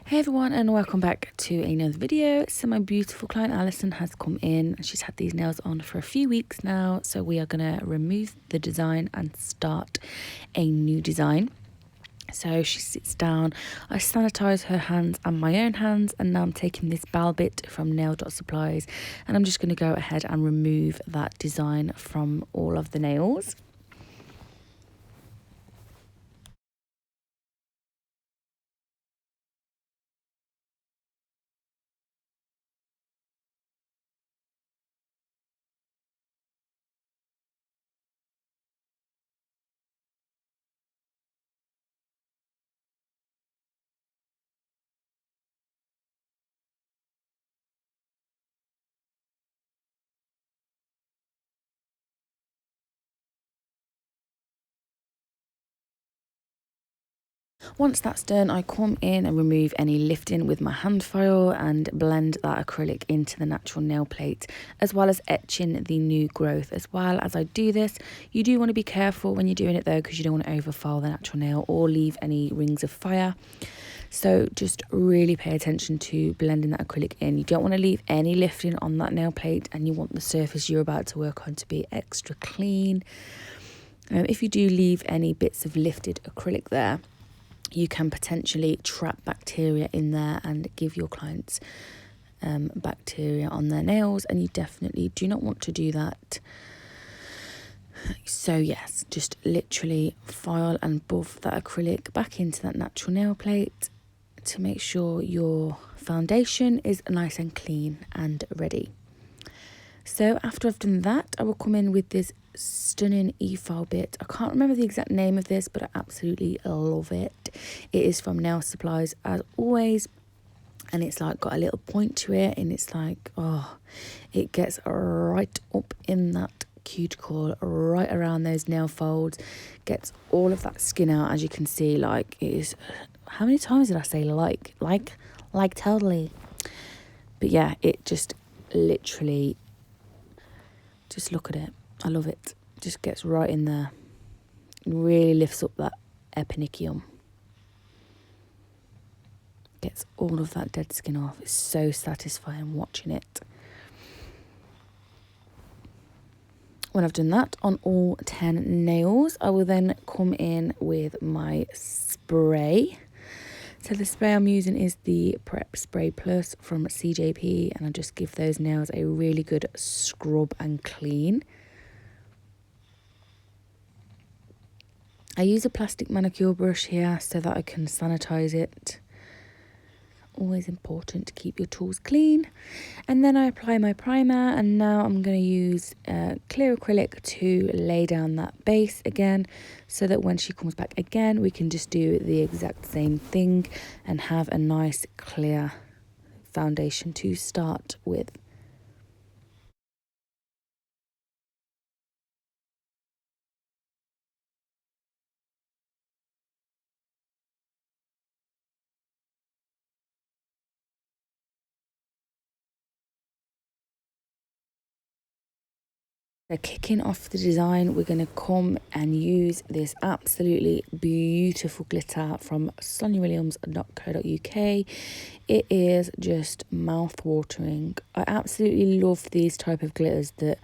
Hey everyone, and welcome back to another video. So my beautiful client Alison has come in and she's had these nails on for a few weeks now, so we are going to remove the design and start a new design. So she sits down, I sanitize her hands and my own hands, and now I'm taking this ball bit from nail.supplies and I'm just going to go ahead and remove that design from all of the nails. Once that's done, I come in and remove any lifting with my hand file and blend that acrylic into the natural nail plate, as well as etching the new growth. As well as I do this, you do want to be careful when you're doing it though, because you don't want to overfile the natural nail or leave any rings of fire. So just really pay attention to blending that acrylic in. You don't want to leave any lifting on that nail plate, and you want the surface you're about to work on to be extra clean. If you do leave any bits of lifted acrylic there, you can potentially trap bacteria in there and give your clients bacteria on their nails, and you definitely do not want to do that. So yes, just literally file and buff that acrylic back into that natural nail plate to make sure your foundation is nice and clean and ready. So after I've done that, I will come in with this stunning Efile bit. I can't remember the exact name of this, but I absolutely love it. It is from Nail.supplies as always, and it's like got a little point to it, and it's like, oh, it gets right up in that cuticle, right around those nail folds, gets all of that skin out. As you can see, like, it is, how many times did I say like totally? But yeah, it just literally, just look at it. I love it. Just gets right in there. Really lifts up that epinicium. Gets all of that dead skin off. It's so satisfying watching it. When I've done that on all 10 nails, I will then come in with my spray. So the spray I'm using is the Prep Spray Plus from CJP, and I just give those nails a really good scrub and clean. I use a plastic manicure brush here so that I can sanitize it. Always important to keep your tools clean. And then I apply my primer, and now I'm going to use clear acrylic to lay down that base again, so that when she comes back again, we can just do the exact same thing and have a nice clear foundation to start with. Kicking off the design, we're going to come and use this absolutely beautiful glitter from sonyawilliams.co.uk. It is just mouth-watering. I absolutely love these type of glitters that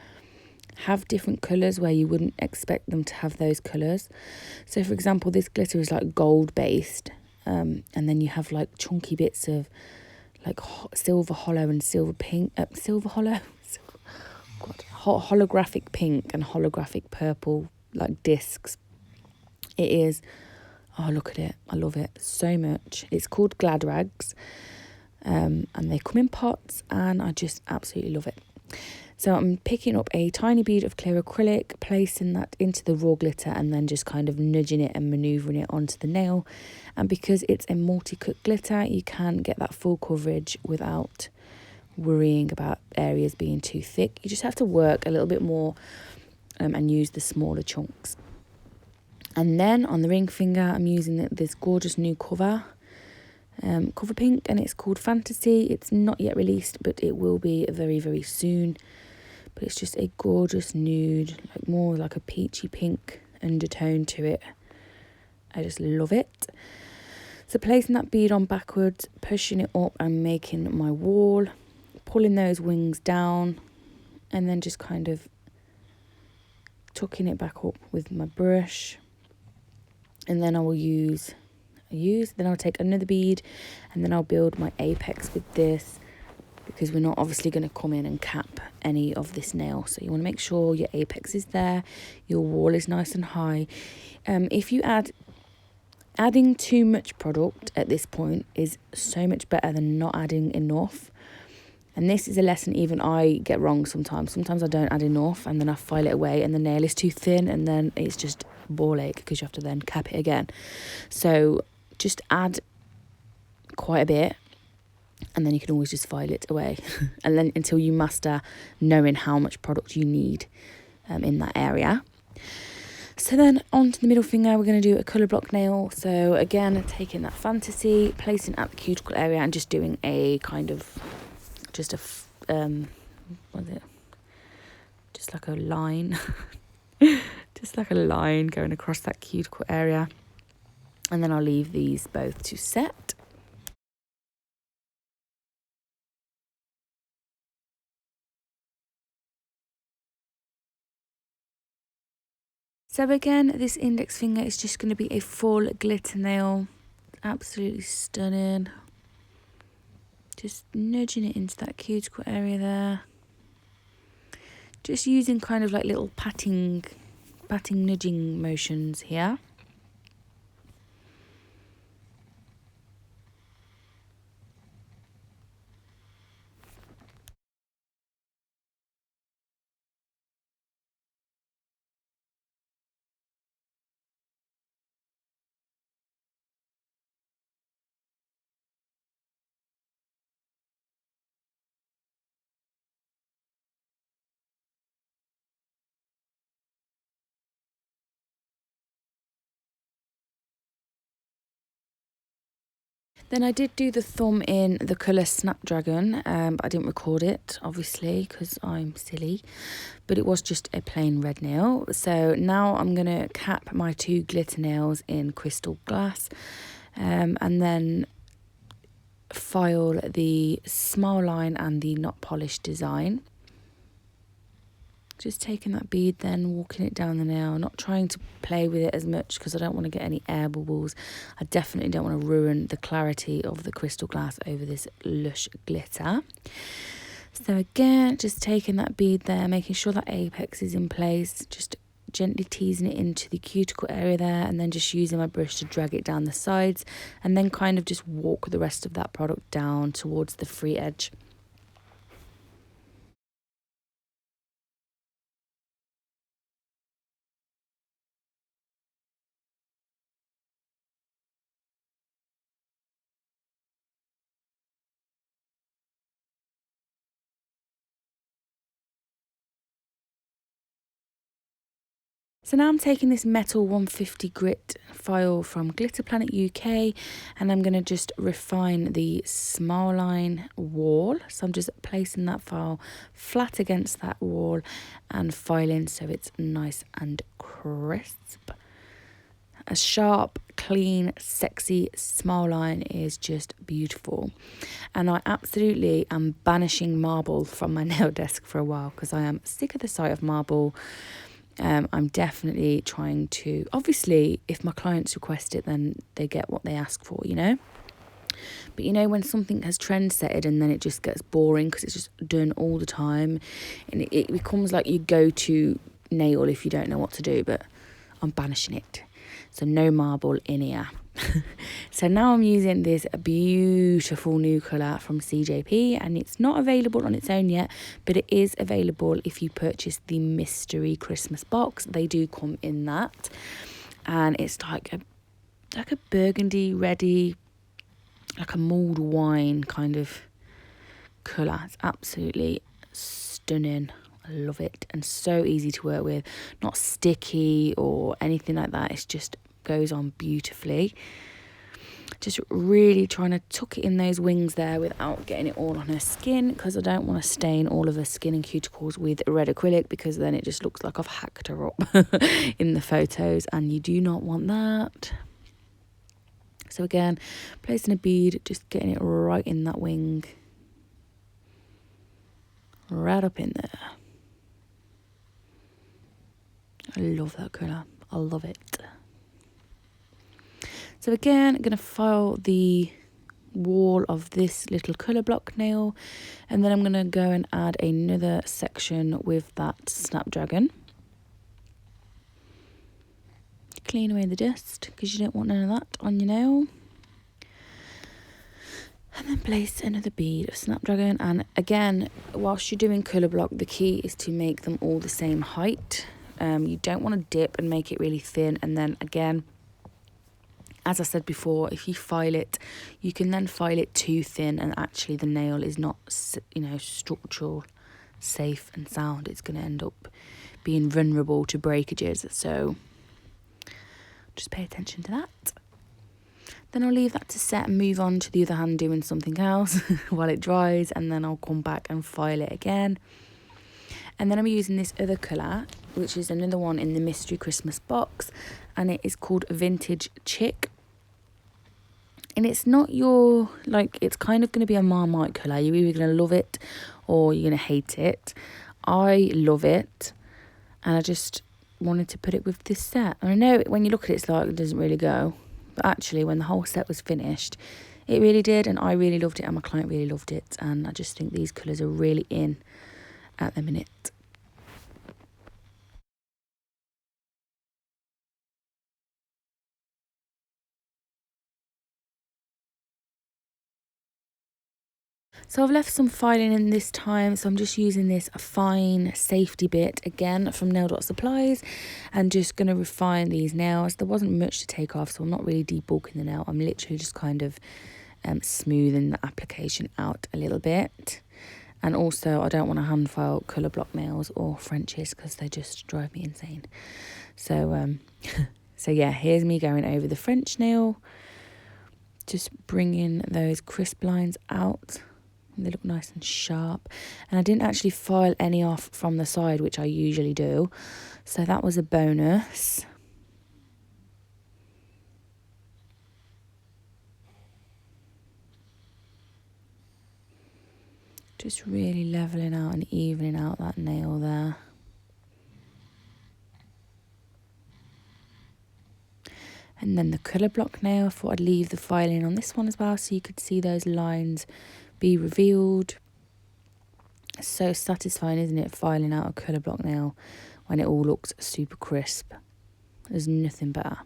have different colours where you wouldn't expect them to have those colours. So for example, this glitter is like gold based, and then you have like chunky bits of like silver hollow and silver pink, silver hollow, holographic pink and holographic purple, like discs. It is, oh, look at it, I love it so much. It's called Glad Rags, and they come in pots, and I just absolutely love it. So I'm picking up a tiny bead of clear acrylic, placing that into the raw glitter, and then just kind of nudging it and manoeuvring it onto the nail. And because it's a multi-cut glitter, you can get that full coverage without worrying about areas being too thick. You just have to work a little bit more and use the smaller chunks. And then on the ring finger, I'm using this gorgeous new cover pink, and it's called Fantasy. It's not yet released, but it will be very, very soon. But it's just a gorgeous nude, like more like a peachy pink undertone to it. I just love it. So placing that bead on backwards, pushing it up and making my wall, pulling those wings down, and then just kind of tucking it back up with my brush. And then I will then I'll take another bead, and then I'll build my apex with this, because we're not obviously going to come in and cap any of this nail. So you want to make sure your apex is there, your wall is nice and high. If you adding too much product at this point is so much better than not adding enough. And this is a lesson even I get wrong sometimes. Sometimes I don't add enough, and then I file it away and the nail is too thin, and then it's just ball ache because you have to then cap it again. So just add quite a bit, and then you can always just file it away and then until you master knowing how much product you need in that area. So then onto the middle finger, we're going to do a colour block nail. So again, taking that fantasy, placing at the cuticle area and just doing a kind of just like a line just like a line going across that cuticle area, and then I'll leave these both to set. So again, this index finger is just going to be a full glitter nail, absolutely stunning. Just nudging it into that cuticle area there. Just using kind of like little patting nudging motions here. Then I did do the thumb in the colour Snapdragon, but I didn't record it, obviously, because I'm silly. But it was just a plain red nail. So now I'm going to cap my two glitter nails in crystal glass, and then file the smile line and the not polished design. Just taking that bead, then walking it down the nail, not trying to play with it as much because I don't want to get any air bubbles. I definitely don't want to ruin the clarity of the crystal glass over this lush glitter. So again, just taking that bead there, making sure that apex is in place, just gently teasing it into the cuticle area there, and then just using my brush to drag it down the sides, and then kind of just walk the rest of that product down towards the free edge. So now I'm taking this metal 150 grit file from Glitter Planet UK, and I'm going to just refine the smile line wall. So I'm just placing that file flat against that wall and filing so it's nice and crisp. A sharp, clean, sexy smile line is just beautiful. And I absolutely am banishing marble from my nail desk for a while because I am sick of the sight of marble. I'm definitely trying to, obviously, if my clients request it, then they get what they ask for, you know. But you know, when something has trend setted and then it just gets boring because it's just done all the time, and it becomes like your go-to nail if you don't know what to do. But I'm banishing it. So no marble in here. So now I'm using this beautiful new colour from CJP, and it's not available on its own yet, but it is available if you purchase the mystery Christmas box. They do come in that, and it's like a burgundy reddy, like a mulled wine kind of colour. It's absolutely stunning. I love it, and so easy to work with, not sticky or anything like that. It's just goes on beautifully. Just really trying to tuck it in those wings there without getting it all on her skin, because I don't want to stain all of her skin and cuticles with red acrylic, because then it just looks like I've hacked her up in the photos, and you do not want that. So again, placing a bead, just getting it right in that wing. Right up in there. I love that colour. I love it. So again, I'm going to file the wall of this little colour block nail, and then I'm going to go and add another section with that snapdragon. Clean away the dust because you don't want none of that on your nail. And then place another bead of snapdragon, and again, whilst you're doing colour block, the key is to make them all the same height. You don't want to dip and make it really thin, and then again, as I said before, if you file it, you can then file it too thin and actually the nail is not, you know, structural, safe and sound. It's going to end up being vulnerable to breakages, so just pay attention to that. Then I'll leave that to set and move on to the other hand doing something else while it dries, and then I'll come back and file it again. And then I'm using this other colour, which is another one in the Mystery Christmas box, and it is called Vintage Chick. And it's not your, like, it's kind of going to be a Marmite colour. You're either going to love it or you're going to hate it. I love it, and I just wanted to put it with this set. And I know when you look at it, it's like it doesn't really go. But actually, when the whole set was finished, it really did, and I really loved it, and my client really loved it. And I just think these colours are really in at the minute. So I've left some filing in this time, so I'm just using this fine safety bit again from nail.supplies and just going to refine these nails. There wasn't much to take off, so I'm not really debulking the nail. I'm literally just kind of smoothing the application out a little bit. And also, I don't want to hand file colour block nails or Frenches because they just drive me insane. So, so yeah, here's me going over the French nail, just bringing those crisp lines out. They look nice and sharp, and I didn't actually file any off from the side, which I usually do, so that was a bonus. Just really leveling out and evening out that nail there. And then the colour block nail, I thought I'd leave the filing on this one as well so you could see those lines be revealed. So satisfying, isn't it, filing out a colour block nail when it all looks super crisp. There's nothing better.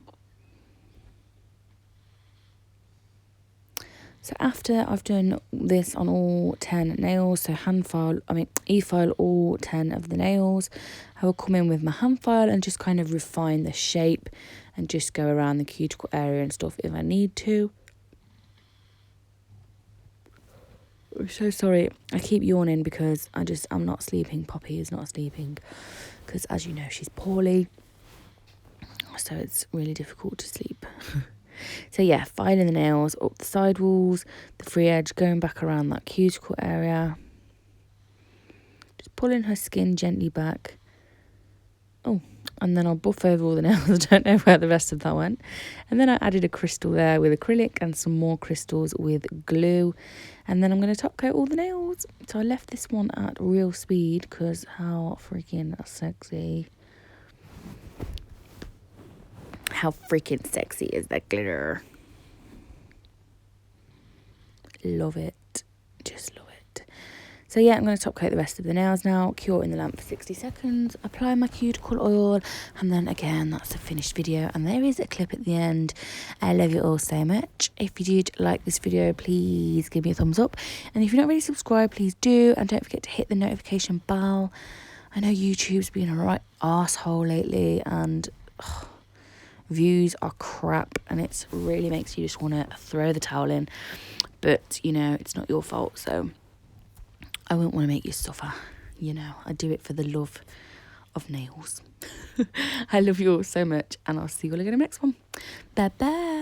So after I've done this on all 10 nails, so e-file all 10 of the nails, I will come in with my hand file and just kind of refine the shape and just go around the cuticle area and stuff if I need to. I'm so sorry, I keep yawning because I'm not sleeping. Poppy is not sleeping because, as you know, she's poorly, so it's really difficult to sleep. So yeah, filing the nails up the side walls, the free edge, going back around that cuticle area, just pulling her skin gently back. Oh, and then I'll buff over all the nails. I don't know where the rest of that went. And then I added a crystal there with acrylic and some more crystals with glue. And then I'm going to top coat all the nails. So I left this one at real speed because how freaking sexy. How freaking sexy is that glitter? Love it. Just love it. So yeah, I'm going to top coat the rest of the nails now, cure in the lamp for 60 seconds, apply my cuticle oil, and then again, that's a finished video. And there is a clip at the end. I love you all so much. If you did like this video, please give me a thumbs up. And if you're not already subscribed, please do. And don't forget to hit the notification bell. I know YouTube's been a right arsehole lately, and views are crap, and it really makes you just want to throw the towel in. But, you know, it's not your fault, so I won't want to make you suffer. You know, I do it for the love of nails. I love you all so much, and I'll see you all again in the next one. Bye bye.